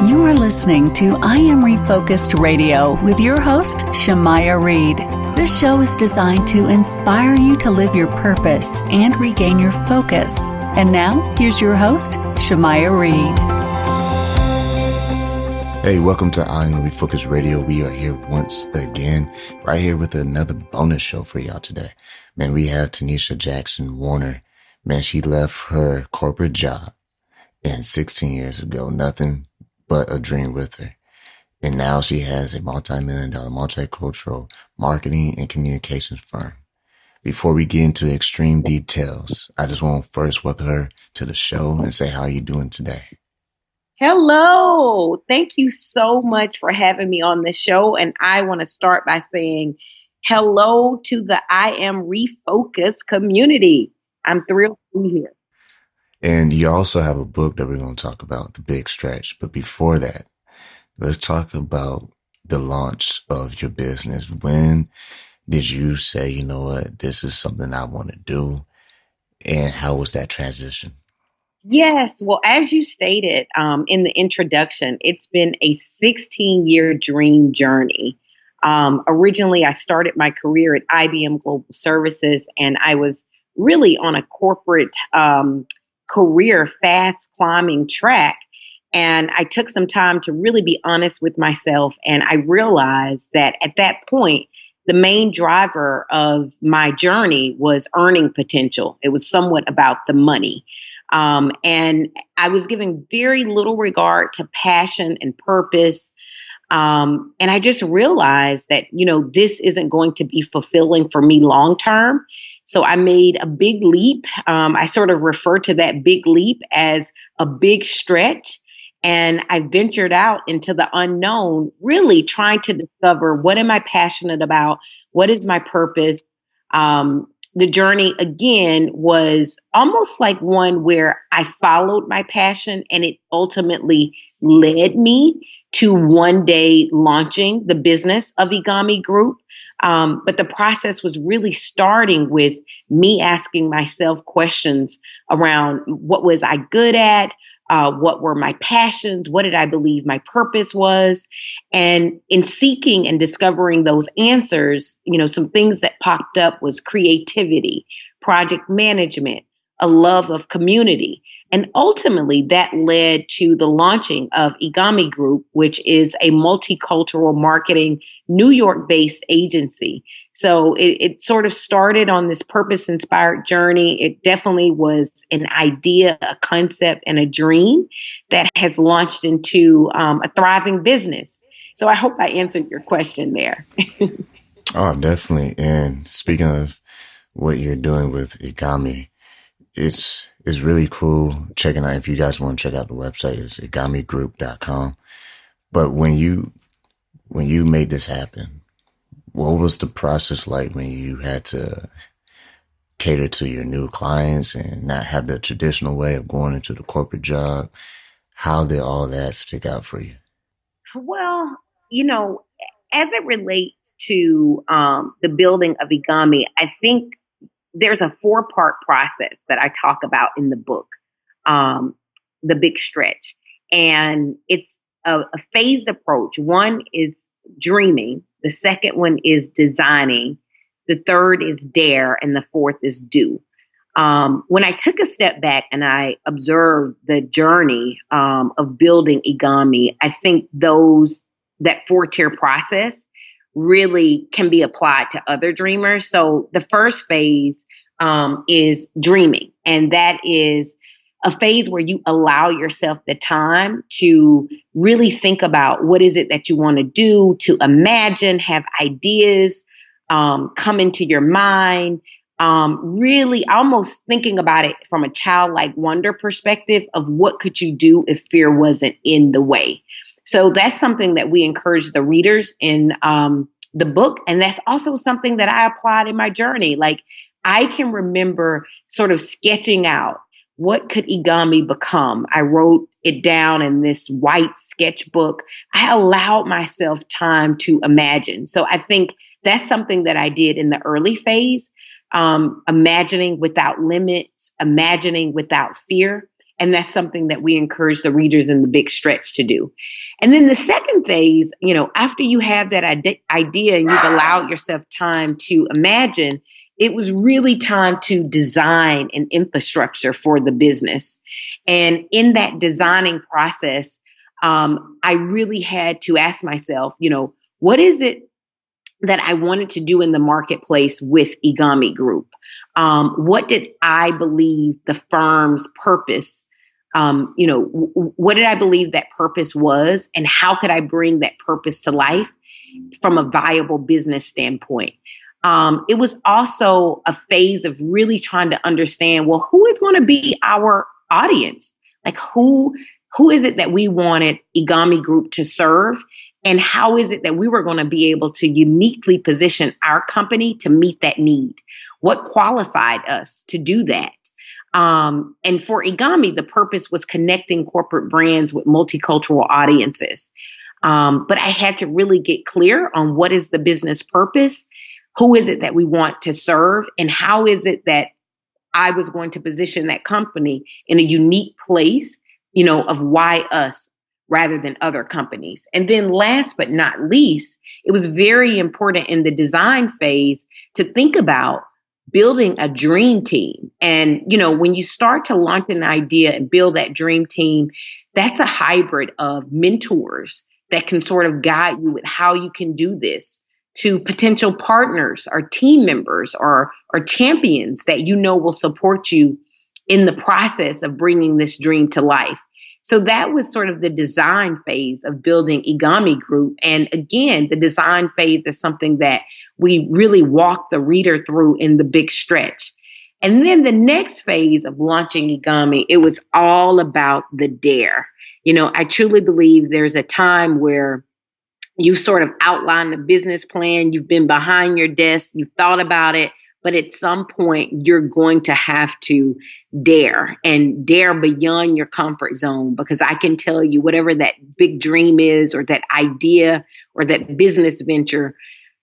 You are listening to I Am Refocused Radio with your host, Shamaya Reed. This show is designed to inspire you to live your purpose and regain your focus. And now, here's your host, Shamaya Reed. Hey, welcome to I Am Refocused Radio. We are here once again, right here with another bonus show for y'all today. Man, we have Teneshia Jackson Warner. Man, she left her corporate job and 16 years ago, nothing but a dream with her. And now she has a multi-million-dollar multicultural marketing and communications firm. Before we get into the extreme details, I just want to first welcome her to the show and say, how are you doing today? Hello. Thank you so much for having me on the show. And I want to start by saying hello to the I Am Refocused community. I'm thrilled to be here. And you also have a book that we're going to talk about, The Big Stretch. But before that, let's talk about the launch of your business. When did you say, you know what, this is something I want to do? And how was that transition? Yes. Well, as you stated in the introduction, it's been a 16-year dream journey. Originally, I started my career at IBM Global Services, and I was really on a corporate career fast climbing track. And I took some time to really be honest with myself. And I realized that at that point, the main driver of my journey was earning potential. It was somewhat about the money. And I was giving very little regard to passion and purpose. And I just realized that, this isn't going to be fulfilling for me long term. So I made a big leap. I sort of refer to that big leap as a big stretch. And I ventured out into the unknown, really trying to discover, what am I passionate about? What is my purpose? The journey, again, was almost like one where I followed my passion, and it ultimately led me to one day launching the business of EGAMI Group. But the process was really starting with me asking myself questions around, what was I good at? What were my passions? What did I believe my purpose was? And in seeking and discovering those answers, some things that popped up was creativity, project management, a love of community. And ultimately that led to the launching of EGAMI Group, which is a multicultural marketing New York-based agency. So it sort of started on this purpose-inspired journey. It definitely was an idea, a concept, and a dream that has launched into a thriving business. So I hope I answered your question there. Oh, definitely. And speaking of what you're doing with EGAMI, it's really cool checking out. If you guys want to check out the website, it's egamigroup.com. But when you made this happen, what was the process like when you had to cater to your new clients and not have the traditional way of going into the corporate job? How did all that stick out for you? Well, as it relates to the building of EGAMI, I think there's a 4-part process that I talk about in the book, The Big Stretch. And it's a phased approach. One is dreaming. The second one is designing. The third is dare. And the fourth is do. When I took a step back and I observed the journey of building EGAMI, I think that 4-tier process really can be applied to other dreamers. So the first phase is dreaming. And that is a phase where you allow yourself the time to really think about what is it that you want to do, to imagine, have ideas come into your mind, really almost thinking about it from a childlike wonder perspective of what could you do if fear wasn't in the way. So that's something that we encourage the readers in the book. And that's also something that I applied in my journey. Like, I can remember sort of sketching out, what could EGAMI become? I wrote it down in this white sketchbook. I allowed myself time to imagine. So I think that's something that I did in the early phase, imagining without limits, imagining without fear. And that's something that we encourage the readers in the big stretch to do. And then the second phase, after you have that idea and you've allowed yourself time to imagine, it was really time to design an infrastructure for the business. And in that designing process, I really had to ask myself, what is it that I wanted to do in the marketplace with EGAMI Group? What did I believe the firm's purpose, what did I believe that purpose was, and how could I bring that purpose to life from a viable business standpoint? It was also a phase of really trying to understand, well, who is going to be our audience? Like who is it that we wanted EGAMI Group to serve? And how is it that we were going to be able to uniquely position our company to meet that need? What qualified us to do that? And for EGAMI, the purpose was connecting corporate brands with multicultural audiences. But I had to really get clear on what is the business purpose, who is it that we want to serve, and how is it that I was going to position that company in a unique place, of why us rather than other companies. And then last but not least, it was very important in the design phase to think about building a dream team. And, when you start to launch an idea and build that dream team, that's a hybrid of mentors that can sort of guide you with how you can do this, to potential partners or team members or champions that will support you in the process of bringing this dream to life. So that was sort of the design phase of building EGAMI Group. And again, the design phase is something that we really walk the reader through in the big stretch. And then the next phase of launching EGAMI, it was all about the dare. I truly believe there's a time where you sort of outlined the business plan, you've been behind your desk, you've thought about it, but at some point you're going to have to dare beyond your comfort zone, because I can tell you whatever that big dream is or that idea or that business venture,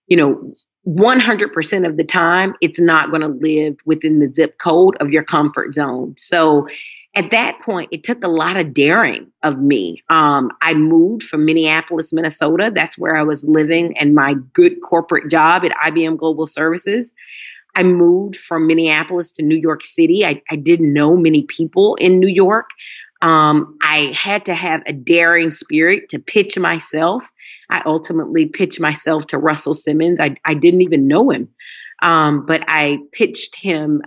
100% of the time, it's not going to live within the zip code of your comfort zone. So at that point, it took a lot of daring of me. I moved from Minneapolis, Minnesota. That's where I was living and my good corporate job at IBM Global Services. I moved from Minneapolis to New York City. I didn't know many people in New York. I had to have a daring spirit to pitch myself. I ultimately pitched myself to Russell Simmons. I didn't even know him. But I pitched him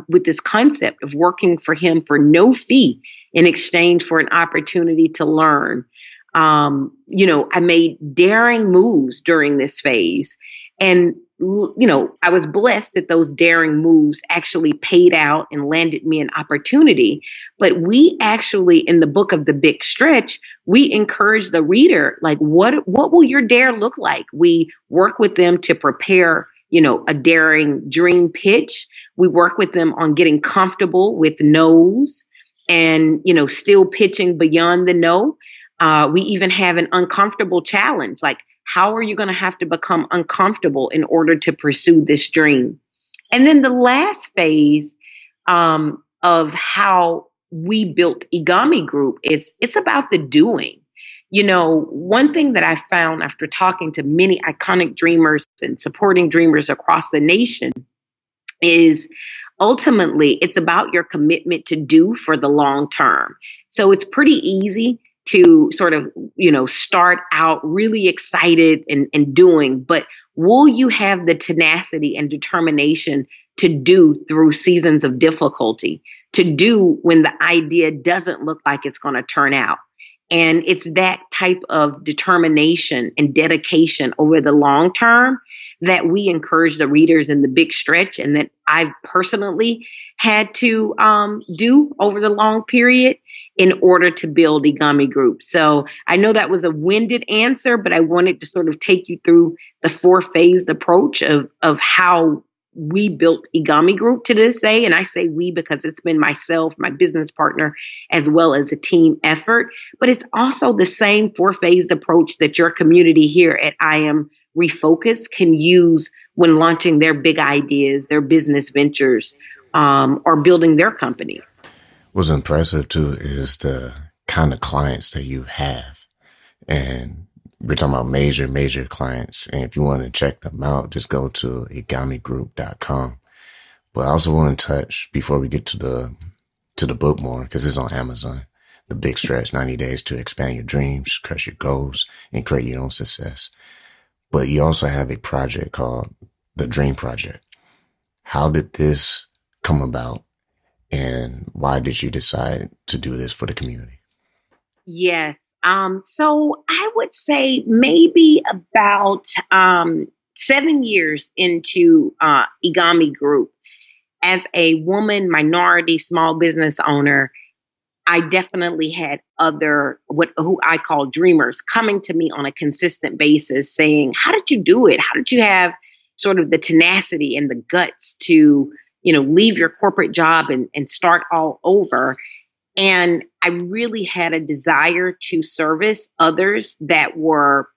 with this concept of working for him for no fee in exchange for an opportunity to learn. I made daring moves during this phase. And I was blessed that those daring moves actually paid out and landed me an opportunity. But we actually, in the book of The Big Stretch, we encourage the reader, like, what will your dare look like? We work with them to prepare, a daring dream pitch. We work with them on getting comfortable with no's and, still pitching beyond the no. We even have an uncomfortable challenge, like, how are you going to have to become uncomfortable in order to pursue this dream? And then the last phase of how we built EGAMI Group it's about the doing. One thing that I found after talking to many iconic dreamers and supporting dreamers across the nation is ultimately it's about your commitment to do for the long term. So it's pretty easy to sort of, start out really excited and doing, but will you have the tenacity and determination to do through seasons of difficulty, to do when the idea doesn't look like it's going to turn out? And it's that type of determination and dedication over the long term that we encourage the readers in The Big Stretch, and that I've personally had to do over the long period in order to build EGAMI Group. So I know that was a winded answer, but I wanted to sort of take you through the 4-phased approach of how we built EGAMI Group to this day. And I say we because it's been myself, my business partner, as well as a team effort. But it's also the same 4-phased approach that your community here at I Am Refocused can use when launching their big ideas, their business ventures, or building their companies. What's impressive too is the kind of clients that you have. And we're talking about major clients. And if you want to check them out, just go to egamigroup.com. But I also want to touch before we get to the book more, because it's on Amazon. The Big Stretch, 90 Days to Expand Your Dreams, Crush Your Goals, and Create Your Own Success. But you also have a project called the Dream Project. How did this come about, and why did you decide to do this for the community? Yes. So I would say maybe about 7 years into EGAMI Group, as a woman, minority, small business owner, I definitely had who I call dreamers coming to me on a consistent basis saying, how did you do it? How did you have sort of the tenacity and the guts to, leave your corporate job and start all over? And I really had a desire to service others that were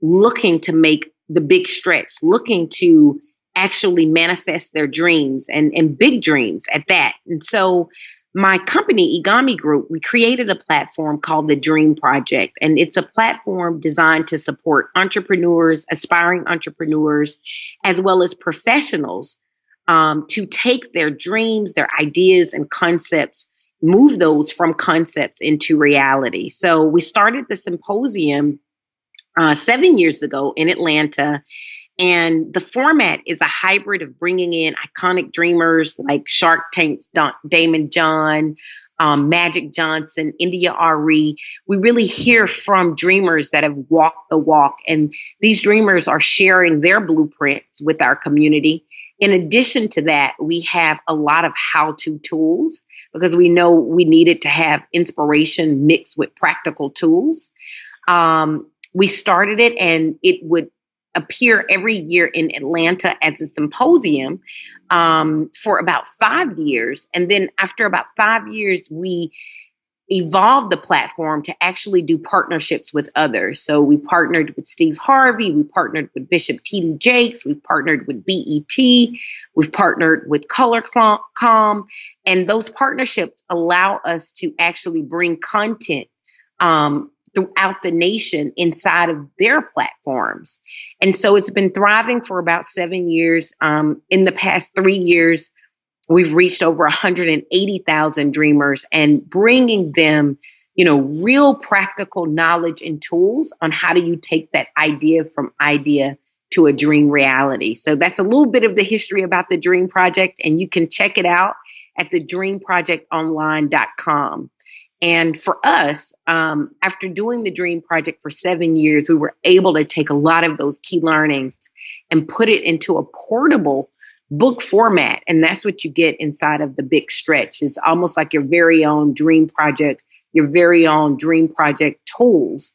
looking to make the big stretch, looking to actually manifest their dreams and big dreams at that. And so my company, EGAMI Group, we created a platform called the Dream Project. And it's a platform designed to support entrepreneurs, aspiring entrepreneurs, as well as professionals to take their dreams, their ideas and concepts, move those from concepts into reality. So we started the symposium 7 years ago in Atlanta. And the format is a hybrid of bringing in iconic dreamers like Shark Tank's Damon John, Magic Johnson, India Ari. We really hear from dreamers that have walked the walk. And these dreamers are sharing their blueprints with our community. In addition to that, we have a lot of how-to tools because we know we needed to have inspiration mixed with practical tools. We started it and it would appear every year in Atlanta as a symposium for about 5 years. And then after about 5 years, we evolved the platform to actually do partnerships with others. So we partnered with Steve Harvey, we partnered with Bishop T.D. Jakes, we've partnered with BET, we've partnered with Color.com, and those partnerships allow us to actually bring content throughout the nation inside of their platforms. And so it's been thriving for about 7 years. In the past 3 years, we've reached over 180,000 dreamers and bringing them, real practical knowledge and tools on how do you take that idea from idea to a dream reality. So that's a little bit of the history about the Dream Project, and you can check it out at thedreamprojectonline.com. And for us, after doing the Dream Project for 7 years, we were able to take a lot of those key learnings and put it into a portable book format. And that's what you get inside of the Big Stretch. It's almost like your very own Dream Project, your very own Dream Project tools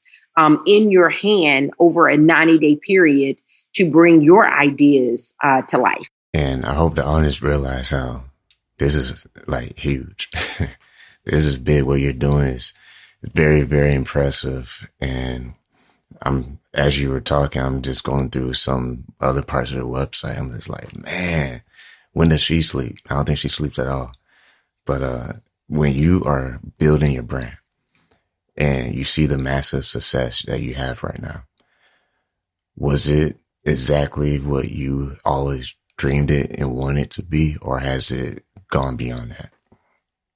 in your hand over a 90-day period to bring your ideas to life. And I hope the audience realize how this is like huge. This is big. What you're doing is very, very impressive. And as you were talking, I'm just going through some other parts of the website. I'm just like, man, when does she sleep? I don't think she sleeps at all. But when you are building your brand and you see the massive success that you have right now, was it exactly what you always dreamed it and wanted it to be, or has it gone beyond that?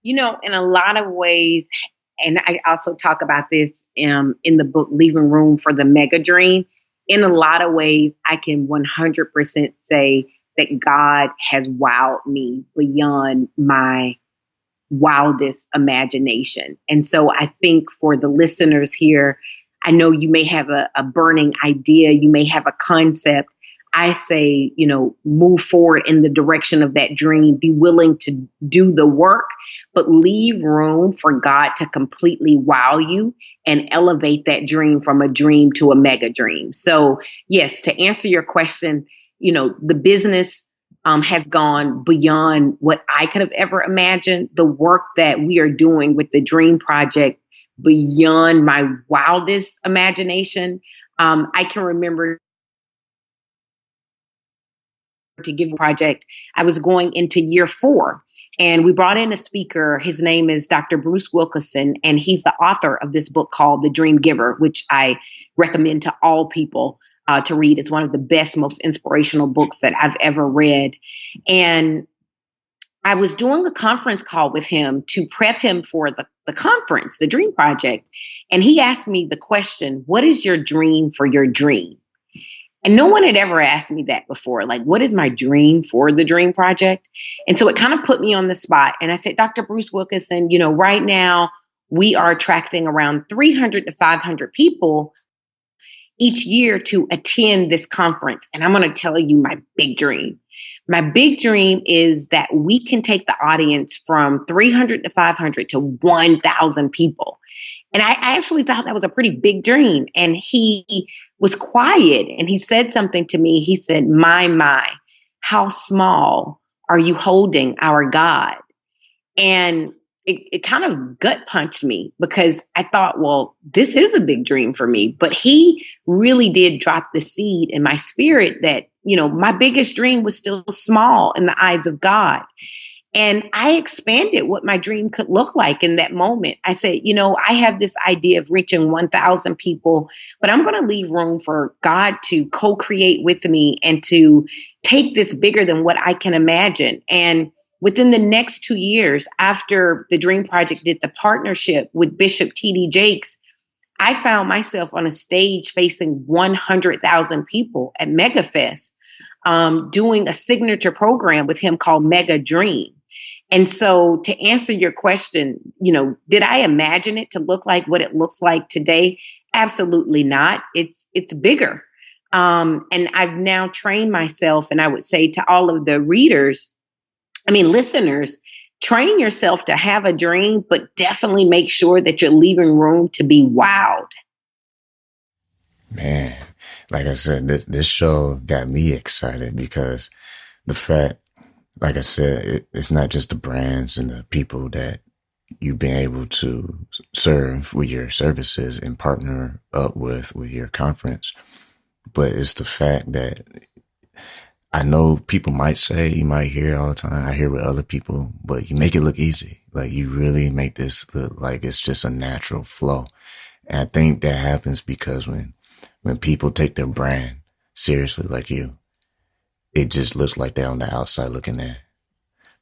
In a lot of ways, and I also talk about this in the book, Leaving Room for the Mega Dream. In a lot of ways, I can 100% say that God has wowed me beyond my wildest imagination. And so I think for the listeners here, I know you may have a burning idea, you may have a concept. I say, move forward in the direction of that dream, be willing to do the work, but leave room for God to completely wow you and elevate that dream from a dream to a mega dream. So yes, to answer your question, the business has gone beyond what I could have ever imagined. The work that we are doing with the Dream Project beyond my wildest imagination. I can remember to give a project, I was going into year 4 And we brought in a speaker. His name is Dr. Bruce Wilkinson, and he's the author of this book called The Dream Giver, which I recommend to all people to read. It's one of the best, most inspirational books that I've ever read. And I was doing a conference call with him to prep him for the conference, the Dream Project. And he asked me the question, what is your dream for your dream? And no one had ever asked me that before. Like, what is my dream for the Dream Project? And so it kind of put me on the spot. And I said, Dr. Bruce Wilkinson, right now we are attracting around 300 to 500 people each year to attend this conference. And I'm going to tell you my big dream. My big dream is that we can take the audience from 300 to 500 to 1,000 people. And I actually thought that was a pretty big dream. And he was quiet and he said something to me. He said, my, how small are you holding our God? And it kind of gut punched me because I thought, well, this is a big dream for me. But he really did drop the seed in my spirit that, my biggest dream was still small in the eyes of God. And I expanded what my dream could look like in that moment. I said, I have this idea of reaching 1,000 people, but I'm going to leave room for God to co-create with me and to take this bigger than what I can imagine. And within the next 2 years, after the Dream Project did the partnership with Bishop T.D. Jakes, I found myself on a stage facing 100,000 people at MegaFest, doing a signature program with him called Mega Dream. And so to answer your question, did I imagine it to look like what it looks like today? Absolutely not. It's bigger. And I've now trained myself, and I would say to all of the listeners, train yourself to have a dream, but definitely make sure that you're leaving room to be wowed. Man, like I said, this show got me excited because the fact, like I said, it's not just the brands and the people that you've been able to serve with your services and partner up with your conference, but it's the fact that I know people might say, you might hear it all the time. I hear with other people, but you make it look easy. Like you really make this look like it's just a natural flow. And I think that happens because when people take their brand seriously like you, it just looks like they're on the outside looking in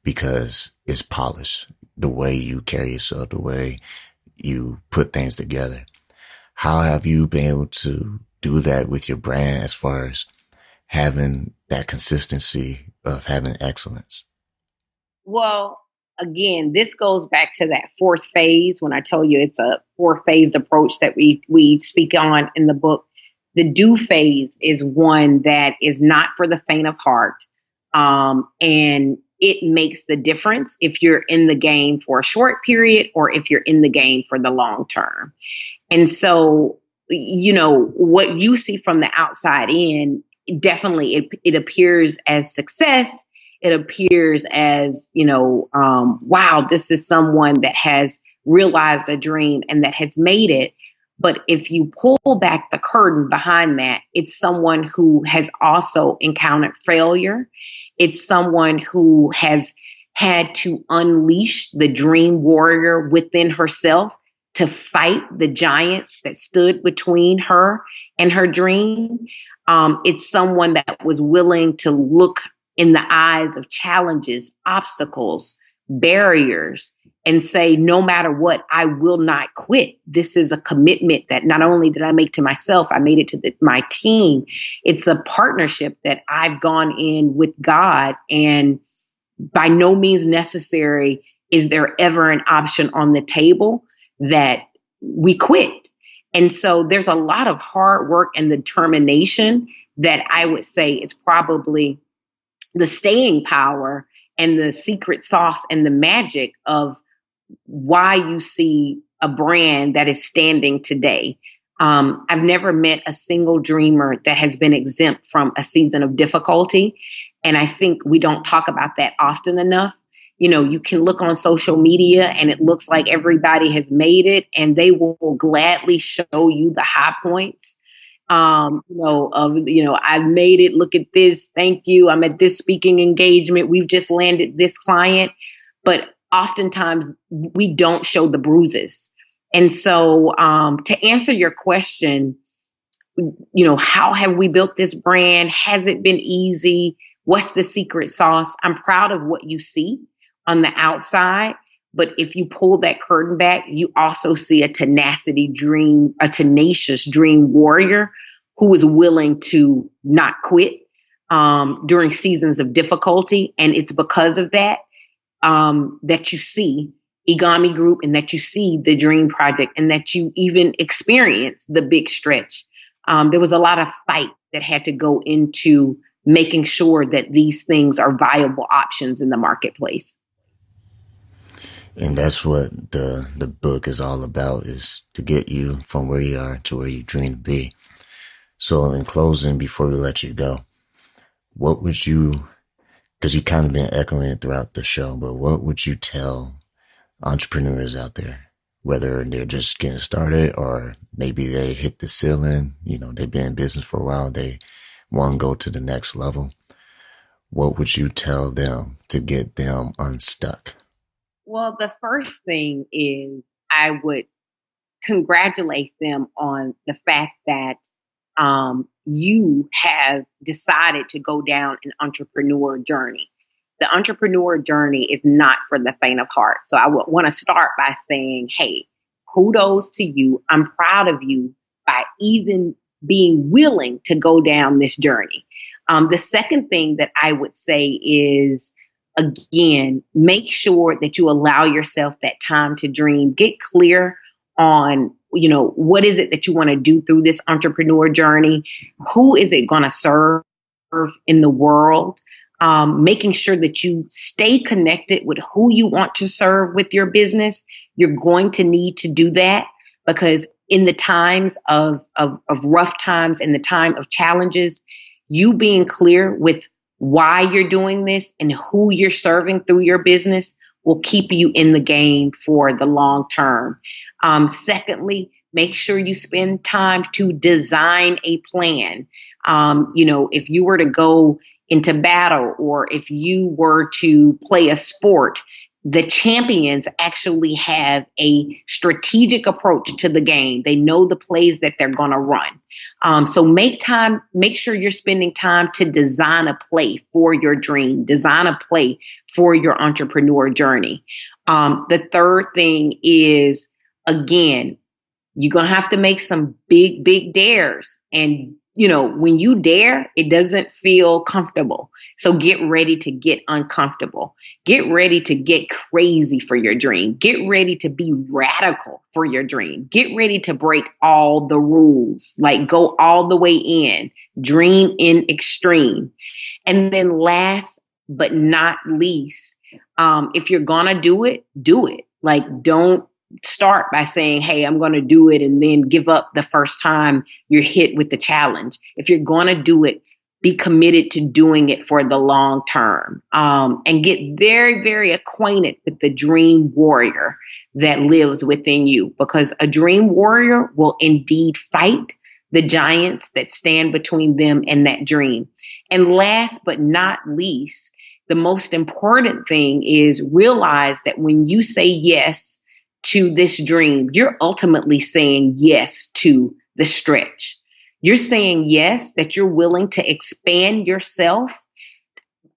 because it's polished. The way you carry yourself, the way you put things together. How have you been able to do that with your brand as far as having that consistency of having excellence? Well, again, this goes back to that fourth phase when I tell you it's a four-phased approach that we speak on in the book. The do phase is one that is not for the faint of heart. And it makes the difference if you're in the game for a short period or if you're in the game for the long term. And so, what you see from the outside in, definitely it appears as success. It appears as, wow, this is someone that has realized a dream and that has made it. But if you pull back the curtain behind that, it's someone who has also encountered failure. It's someone who has had to unleash the dream warrior within herself to fight the giants that stood between her and her dream. It's someone that was willing to look in the eyes of challenges, obstacles, barriers, and say, no matter what, I will not quit. This is a commitment that not only did I make to myself, I made it to my team. It's a partnership that I've gone in with God, and by no means necessary is there ever an option on the table that we quit. And so there's a lot of hard work and determination that I would say is probably the staying power and the secret sauce and the magic of why you see a brand that is standing today. I've never met a single dreamer that has been exempt from a season of difficulty. And I think we don't talk about that often enough. You can look on social media and it looks like everybody has made it and they will gladly show you the high points. I've made it. Look at this. Thank you. I'm at this speaking engagement. We've just landed this client. but oftentimes we don't show the bruises. And so to answer your question, how have we built this brand? Has it been easy? What's the secret sauce? I'm proud of what you see on the outside. But if you pull that curtain back, you also see a tenacious dream warrior who is willing to not quit during seasons of difficulty. And it's because of that that you see EGAMI Group and that you see the Dream Project and that you even experience the big stretch. There was a lot of fight that had to go into making sure that these things are viable options in the marketplace. And that's what the book is all about, is to get you from where you are to where you dream to be. So in closing, before we let you go, what would you, because you've kind of been echoing it throughout the show, but what would you tell entrepreneurs out there, whether they're just getting started or maybe they hit the ceiling, they've been in business for a while, they want to go to the next level? What would you tell them to get them unstuck? Well, the first thing is I would congratulate them on the fact that you have decided to go down an entrepreneur journey. The entrepreneur journey is not for the faint of heart. So I would want to start by saying, hey, kudos to you. I'm proud of you by even being willing to go down this journey. The second thing that I would say is, again, make sure that you allow yourself that time to dream. Get clear on, what is it that you want to do through this entrepreneur journey? Who is it going to serve in the world? Making sure that you stay connected with who you want to serve with your business. You're going to need to do that because in the times of rough times and the time of challenges, you being clear with why you're doing this and who you're serving through your business will keep you in the game for the long term. Secondly, make sure you spend time to design a plan. If you were to go into battle or if you were to play a sport, the champions actually have a strategic approach to the game. They know the plays that they're going to run. So make sure you're spending time to design a play for your dream, design a play for your entrepreneur journey. The third thing is, again, you're going to have to make some big, big dares. And, when you dare, it doesn't feel comfortable. So get ready to get uncomfortable. Get ready to get crazy for your dream. Get ready to be radical for your dream. Get ready to break all the rules, like go all the way in, dream in extreme. And then last but not least, if you're going to do it, do it. Like, don't start by saying, hey, I'm going to do it and then give up the first time you're hit with the challenge. If you're going to do it, be committed to doing it for the long term, and get very, very acquainted with the dream warrior that lives within you, because a dream warrior will indeed fight the giants that stand between them and that dream. And last but not least, the most important thing is realize that when you say yes to this dream, you're ultimately saying yes to the stretch. You're saying yes, that you're willing to expand yourself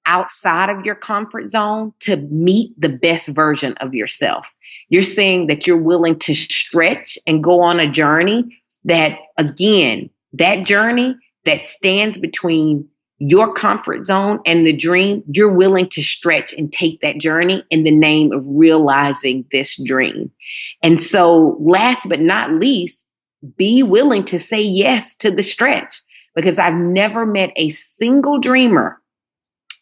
outside of your comfort zone to meet the best version of yourself. You're saying that you're willing to stretch and go on a journey that, again, that journey that stands between your comfort zone and the dream, you're willing to stretch and take that journey in the name of realizing this dream. And so last but not least, be willing to say yes to the stretch, because I've never met a single dreamer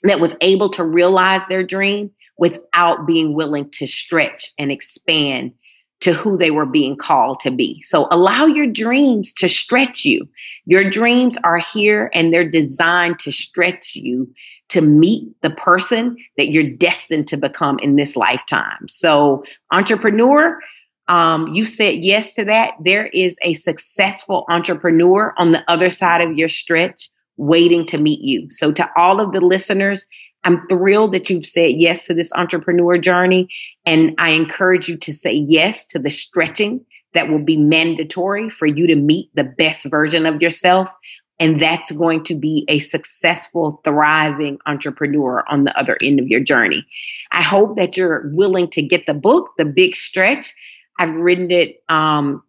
that was able to realize their dream without being willing to stretch and expand to who they were being called to be. So allow your dreams to stretch you. Your dreams are here and they're designed to stretch you to meet the person that you're destined to become in this lifetime. So entrepreneur, you said yes to that. There is a successful entrepreneur on the other side of your stretch waiting to meet you. So to all of the listeners, I'm thrilled that you've said yes to this entrepreneur journey. And I encourage you to say yes to the stretching that will be mandatory for you to meet the best version of yourself. And that's going to be a successful, thriving entrepreneur on the other end of your journey. I hope that you're willing to get the book, The Big Stretch. I've written it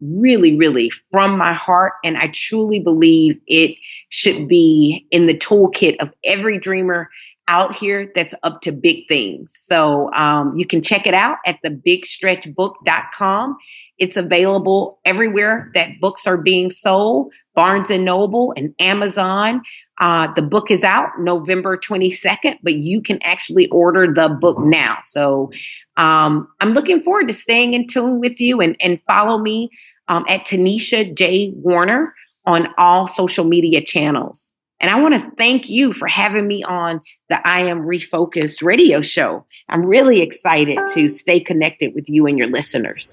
really, really from my heart, and I truly believe it should be in the toolkit of every dreamer out here that's up to big things. So you can check it out at thebigstretchbook.com. It's available everywhere that books are being sold, Barnes & Noble and Amazon. The book is out November 22nd, but you can actually order the book now. So I'm looking forward to staying in tune with you, and follow me at Teneshia J. Warner on all social media channels. And I want to thank you for having me on the I Am Refocused radio show. I'm really excited to stay connected with you and your listeners.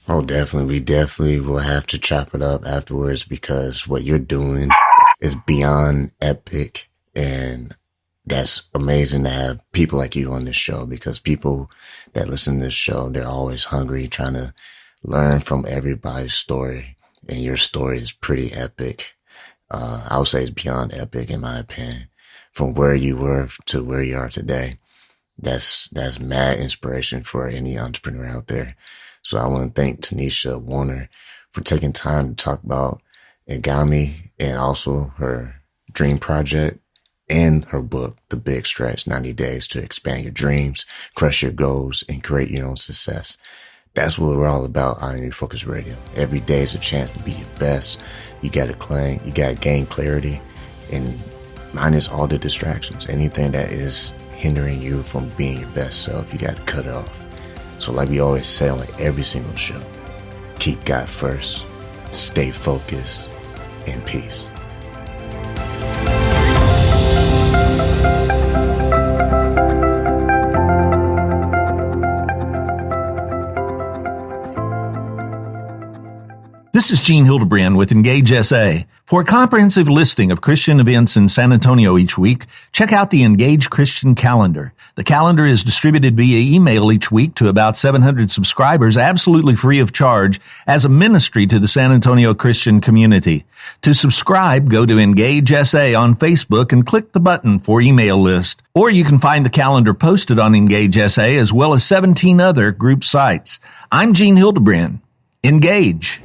Oh, definitely. We definitely will have to chop it up afterwards, because what you're doing is beyond epic. And that's amazing to have people like you on this show, because people that listen to this show, they're always hungry, trying to learn from everybody's story. And your story is pretty epic. I would say it's beyond epic, in my opinion. From where you were to where you are today, that's mad inspiration for any entrepreneur out there. So I want to thank Teneshia Warner for taking time to talk about EGAMI and also her dream project and her book, The Big Stretch, 90 Days to Expand Your Dreams, Crush Your Goals, and Create Your Own Success. That's what we're all about on Refocus Radio. Every day is a chance to be your best. You got to gain clarity, and minus all the distractions. Anything that is hindering you from being your best self, you got to cut it off. So like we always say on every single show, keep God first, stay focused, and peace. This is Gene Hildebrand with Engage SA. For a comprehensive listing of Christian events in San Antonio each week, check out the Engage Christian Calendar. The calendar is distributed via email each week to about 700 subscribers, absolutely free of charge, as a ministry to the San Antonio Christian community. To subscribe, go to Engage SA on Facebook and click the button for email list. Or you can find the calendar posted on Engage SA as well as 17 other group sites. I'm Gene Hildebrand. Engage.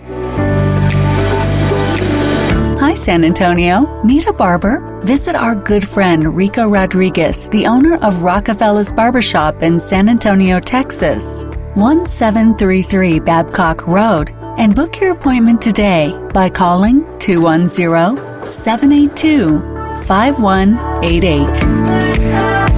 Hi, San Antonio. Need a barber? Visit our good friend Rico Rodriguez, the owner of Rockefeller's Barbershop in San Antonio, Texas, 1733 Babcock Road, and book your appointment today by calling 210-782-5188.